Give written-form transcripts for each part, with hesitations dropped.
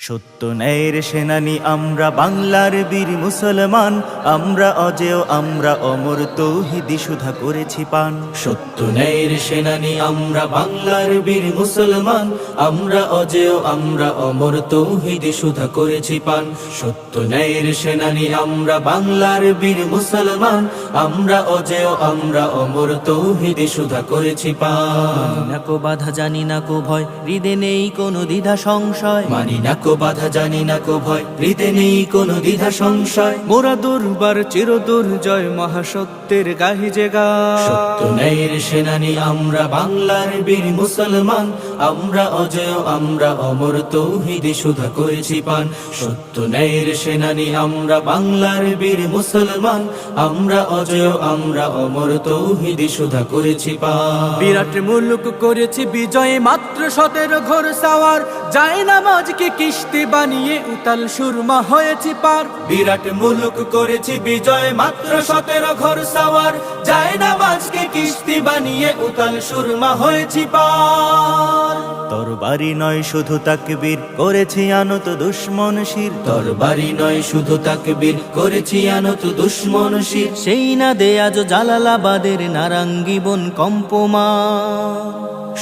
সত্য ন্যায়ের সেনানী আমরা বাংলার বীর মুসলমান, আমরা অজেয় আমরা অমর তৌহিদি সুধা করেছি পান। সত্য ন্যায়ের সেনানী আমরা বাংলার বীর মুসলমান, আমরা অজেয় আমরা অমর তৌহিদি সুধা করেছি পান। সত্য ন্যায়ের সেনানী আমরা বাংলার বীর মুসলমান, আমরা অজেয় আমরা অমর তৌহিদি সুধা করেছি পান। না কো বাধা জানি না কো ভয়, হৃদে নেই কোনো দ্বিধা সংশয়। মানি না কো বাধা জানি না কো ভয়, হৃদে নেই কোনো দ্বিধা সংশয়। মোরা দুর্বার চির দুর্জয় মহাসত্যের গাহি যে গান। সত্য ন্যায়ের সেনানী আমরা বাংলার বীর মুসলমান, আমরা অজেয় আমরা অমর তৌহিদি সুধা করেছি পান। সত্য ন্যায়ের সেনানী আমরা বাংলার বীর মুসলমান, আমরা অজেয় আমরা অমর তৌহিদি সুধা করেছি পান। বিরাট মুলুক করেছি বিজয় মাত্র 17 ঘোর সাওয়ার, যায় নামাজকে কিস্তি বানিয়ে উতাল সুরমা হয়েছি পার। বিরাট মুলুক করেছি বিজয় মাত্র 17 ঘোর সাওয়ার, যায় নামাজকে কিস্তি বানিয়ে উতাল সুরমা হয়েছি পার। তরবারি নয় শুধু তাকবীর করেছি আনত দুশ্মন শির। তরবারি নয় শুধু তাকবীর করেছি আনত দুশ্মন শির। সেই না দে আজ জালালাবাদের নারাঙ্গি বন কম্পমান।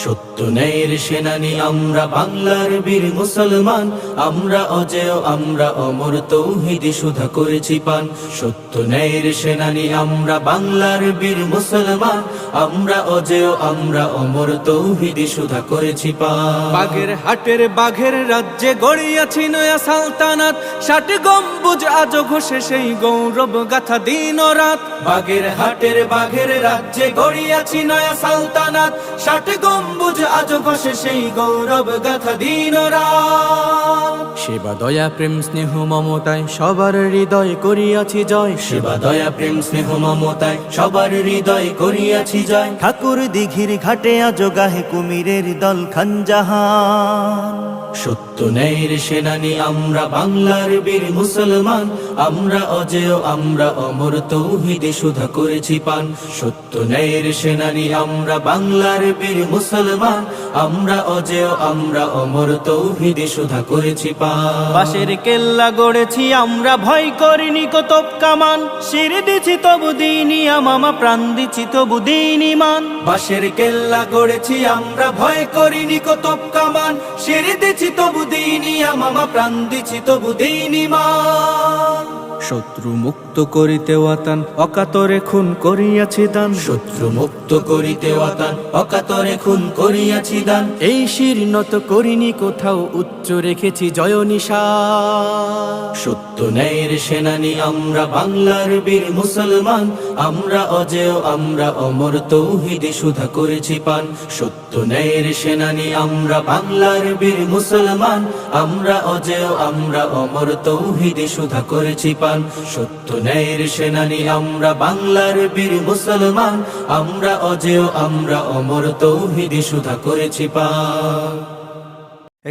সত্য ন্যায়ের সেনানী আমরা বাংলার বীর মুসলমান, আমরা অজেয় আমরা অমর তৌহিদি সুধা করেছি পান। সত্য ন্যায়ের সেনানী আমরা বাংলার বীর মুসলমান, আমরা অজেয় আমরা অমর তৌহিদি সুধা করেছি পান। বাগের হাটের বাঘের রাজ্যে গড়িয়াছি নয়া সালতানাত, 60 গম্বুজ আজ ঘষে সেই গৌরব গাথা দিন ও রাত। বাগের হাটের বাঘের রাজ্যে গড়িয়াছি নয়া সালতানাত, 60 গম্বুজ আজ ঘষে সেই গৌরব গাথা দিন ও রাত। সেবা দয়া প্রেম স্নেহ মমতায় সবার হৃদয় করিয়াছি জয়। সেবা দয়া প্রেম স্নেহ মমতায় সবার হৃদয় করিয়াছি জয়। ঠাকুর দিঘির ঘাটে আজ গাহে কুমিরের দল খানজাহান। সত্য ন্যায়ের সেনানী আমরা বাংলার বীর মুসলমান, আমরা অজেয় আমরা অমর তৌহিদি সুধা করেছি পান। সত্য ন্যায়ের সেনানী আমরা বাংলার বীর মুসলমান, আমরা অজেয় আমরা অমর তৌহিদি সুধা করেছি পান। বাঁশের কেল্লা গড়েছি আমরা ভয় করিনি কতব কামান, শির দিছি তবু দিনই মামা প্রাণ দিছি তবু দিন ইমান। বাঁশের কেল্লা গড়েছি আমরা ভয় করিনি কতব কামান, শির দিছি তবু দিনই মামা প্রাণ দিছি তবু দিন ইমান। শত্রু মুক্ত করিতে ওয়াতান অকাতরে খুন করিয়াছি দান। শত্রু মুক্ত করিতে ওয়াতান অকাতরে খুন করিয়াছি দান। এই শির নত করিনি কোথাও, উচ্চ রেখেছি জয় নিশান। সত্য ন্যায়ের সেনানী আমরা বাংলার বীর মুসলমান, আমরা অজেয় আমরা অমর তৌহিদি সুধা করেছি পান। সত্য ন্যায়ের সেনানী আমরা বাংলার বীর মুসলমান, আমরা অজেয় আমরা অমর তৌহিদি সুধা করেছি পান। সত্য ন্যায়ের সেনানী আমরা বাংলার বীর মুসলমান, আমরা অজেয় আমরা অমর তৌহিদি সুধা করেছি পান।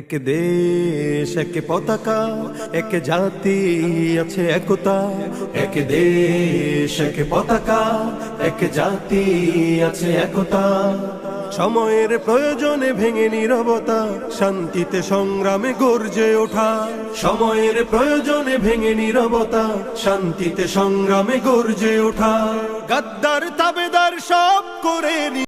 এক দেশ এক পতাকা, এক জাতি আছে একতা। এক দেশ এক পতাকা, এক জাতি আছে একতা। সময়ের প্রয়োজনে ভেঙে নীরবতা, শান্তিতে সংগ্রামে গর্জে ওঠা। সময়ের প্রয়োজনে ভেঙে নীরবতা, শান্তিতে সংগ্রামে গর্জে ওঠা। গাদ্দার তাবেদার সব করে